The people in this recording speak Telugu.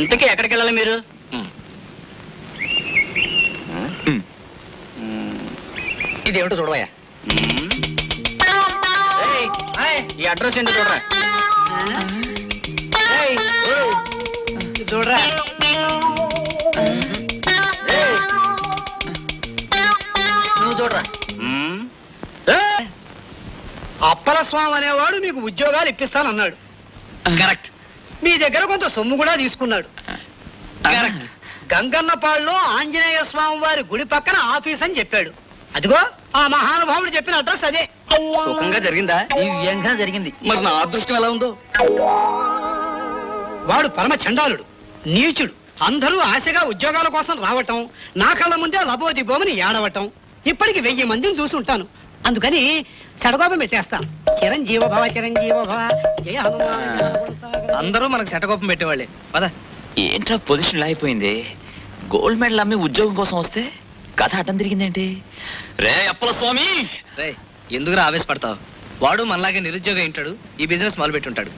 ఇంతకీ ఎక్కడికి వెళ్ళాలి మీరు? ఇదేమిటో చూడవయ్యా. ఈ అడ్రస్ ఏంటో చూడరా. చూడరా. నువ్వు చూడరా. అప్పల స్వామి అనేవాడు మీకు ఉద్యోగాలు ఇప్పిస్తానన్నాడు. కరెక్ట్. మీ దగ్గర కొంత సొమ్ము కూడా తీసుకున్నాడు. కరెక్ట్. గంగన్నపాడులో ఆంజనేయ స్వామి వారి గుడి పక్కన ఆఫీస్ అని చెప్పాడు. అదిగో ఆ మహానుభావుడు చెప్పిన అడ్రస్ అదే. సుఖంగా జరిగిందా? దివ్యంగా జరిగింది. మరి నా అదృష్టం ఎలా ఉందో. వాడు పరమ చండాలుడు, నీచుడు. అందరూ ఆశగా ఉద్యోగాల కోసం రావటం, నా కళ్ళ ముందే లబోదిబోమని ఏడవటం. ఇప్పటికి 1000 మందిని చూసుంటాను. అందుకని షడగోపం పెట్టేస్తాను. చిరంజీవ భవ చిరంజీవ భవ జయ హనుమాన్. అందరూ మనకు శటకోపం పెట్టేవాళ్ళే. పద. ఏంట్రా పొజిషన్ అయిపోయింది. గోల్డ్ మెడల్ అమ్మి ఉద్యోగం కోసం వస్తే కథ అడ్డం తిరిగిందేంటి? రే అప్పల స్వామి, ఎందుకు ఆవేశపడతావు? వాడు మనలాగే నిరుద్యోగం ఉంటాడు, ఈ బిజినెస్ మొదలు పెట్టి ఉంటాడు.